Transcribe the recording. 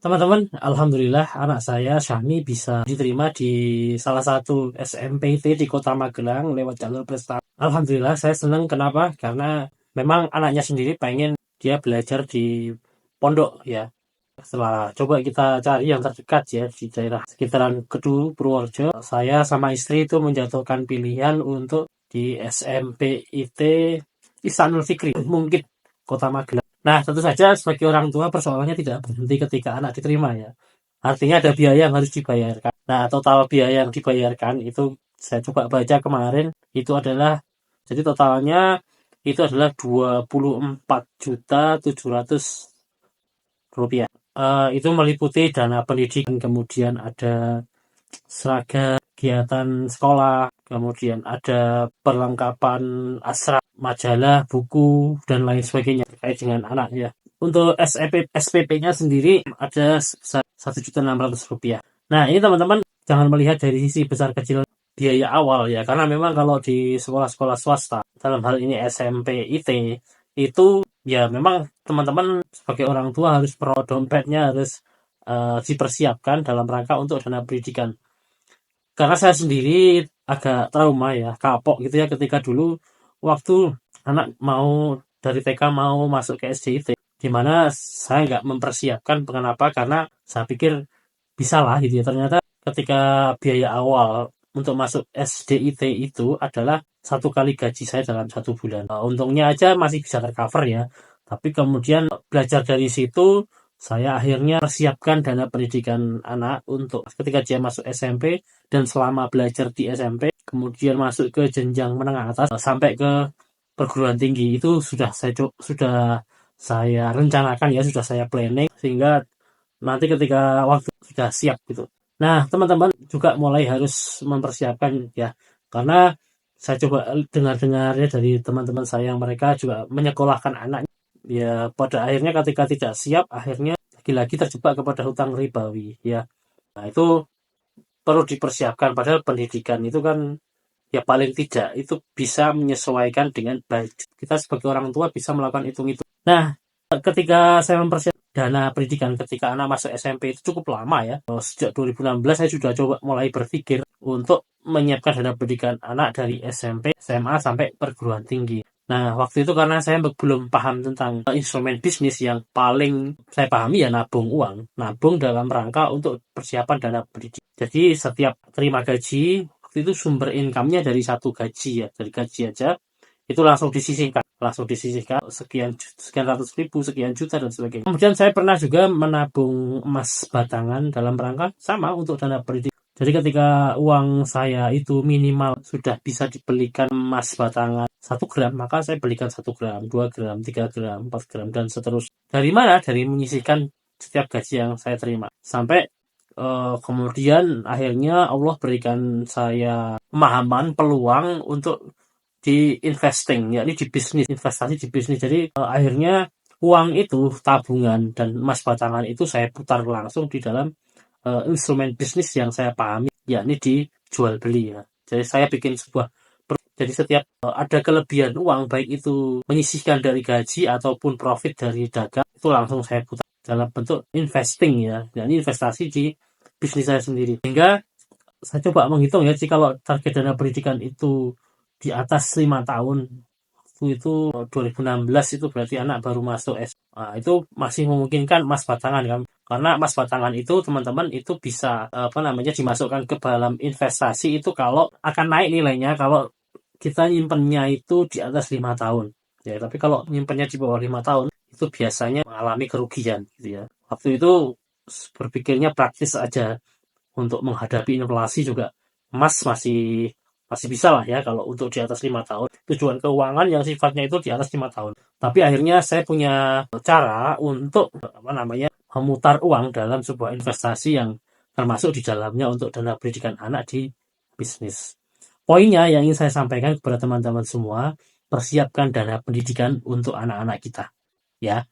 Teman-teman, alhamdulillah anak saya Syahmi bisa diterima di salah satu SMPT di Kota Magelang lewat jalur prestasi. Alhamdulillah saya senang, kenapa? Karena memang anaknya sendiri pengen dia belajar di pondok ya. Setelah coba kita cari yang terdekat ya di daerah sekitaran Kedu, Purworejo, saya sama istri itu menjatuhkan pilihan untuk di SMPIT Ihsanul Fikri, mungkin Kota Magelang. Nah, tentu saja sebagai orang tua persoalannya tidak berhenti ketika anak diterima ya. Artinya ada biaya yang harus dibayarkan. Nah, total biaya yang dibayarkan itu saya coba baca kemarin itu adalah, jadi totalnya itu adalah 24.700.000 rupiah. Itu meliputi dana pendidikan, kemudian ada seragam, kegiatan sekolah, kemudian ada perlengkapan asrama, majalah, buku, dan lain sebagainya terkait dengan anak ya. Untuk SPP-nya sendiri ada sebesar Rp1.600.000. Nah, ini teman-teman jangan melihat dari sisi besar kecil biaya awal ya, karena memang kalau di sekolah-sekolah swasta, dalam hal ini SMP IT, itu ya memang teman-teman sebagai orang tua harus dompetnya harus dipersiapkan dalam rangka untuk dana pendidikan. Karena saya sendiri agak trauma ya, kapok gitu ya ketika dulu waktu anak mau dari TK mau masuk ke SDIT, di mana saya nggak mempersiapkan. Kenapa? Karena saya pikir bisa lah gitu ya. Ternyata ketika biaya awal untuk masuk SDIT itu adalah 1 kali gaji saya dalam 1 bulan. Untungnya aja masih bisa tercover ya. Tapi kemudian belajar dari situ, saya akhirnya persiapkan dana pendidikan anak untuk ketika dia masuk SMP, dan selama belajar di SMP, kemudian masuk ke jenjang menengah atas sampai ke perguruan tinggi, itu sudah saya rencanakan ya, sudah saya planning sehingga nanti ketika waktu sudah siap gitu. Nah, teman-teman juga mulai harus mempersiapkan ya, karena saya coba dengar-dengar ya dari teman-teman saya yang mereka juga menyekolahkan anaknya ya, pada akhirnya ketika tidak siap akhirnya lagi-lagi terjebak kepada hutang ribawi ya. Nah, itu perlu dipersiapkan, padahal pendidikan itu kan ya paling tidak itu bisa menyesuaikan dengan budget. Kita sebagai orang tua bisa melakukan hitung-hitung. Nah, ketika saya mempersiapkan dana pendidikan ketika anak masuk SMP itu cukup lama ya. Sejak 2016 saya sudah coba mulai berpikir untuk menyiapkan dana pendidikan anak dari SMP, SMA sampai perguruan tinggi. Nah, waktu itu karena saya belum paham tentang instrumen bisnis, yang paling saya pahami ya nabung uang. Nabung dalam rangka untuk persiapan dana pendidikan. Jadi setiap terima gaji, waktu itu sumber income-nya dari satu gaji ya, dari gaji aja, itu langsung disisihkan sekian sekian ratus ribu, sekian juta dan sebagainya. Kemudian saya pernah juga menabung emas batangan dalam rangka sama untuk dana pendidikan. Jadi ketika uang saya itu minimal sudah bisa dibelikan emas batangan 1 gram, maka saya belikan 1 gram, 2 gram, 3 gram, 4 gram, dan seterusnya. Dari mana? Dari menyisihkan setiap gaji yang saya terima. Sampai kemudian akhirnya Allah berikan saya pemahaman, peluang untuk di investing, yakni di bisnis, investasi di bisnis. Jadi akhirnya uang itu, tabungan dan emas batangan itu saya putar langsung di dalam instrumen bisnis yang saya pahami, yakni di jual beli ya. Jadi saya bikin jadi setiap ada kelebihan uang, baik itu menyisihkan dari gaji ataupun profit dari dagang, itu langsung saya putar dalam bentuk investing ya, yakni investasi di bisnis saya sendiri. Sehingga saya coba menghitung ya, jika kalau target dana pendidikan itu di atas 5 tahun, waktu itu 2016, itu berarti anak baru masuk S. Nah, itu masih memungkinkan emas batangan kan. Karena emas batangan itu teman-teman itu bisa dimasukkan ke dalam investasi itu kalau akan naik nilainya kalau kita nyimpennya itu di atas 5 tahun. Ya, tapi kalau nyimpennya di bawah 5 tahun itu biasanya mengalami kerugian gitu ya. Waktu itu berpikirnya praktis aja, untuk menghadapi inflasi juga emas masih bisa lah ya kalau untuk di atas 5 tahun. Tujuan keuangan yang sifatnya itu di atas 5 tahun. Tapi akhirnya saya punya cara untuk memutar uang dalam sebuah investasi yang termasuk di dalamnya untuk dana pendidikan anak di bisnis. Poinnya yang ingin saya sampaikan kepada teman-teman semua, persiapkan dana pendidikan untuk anak-anak kita. Ya,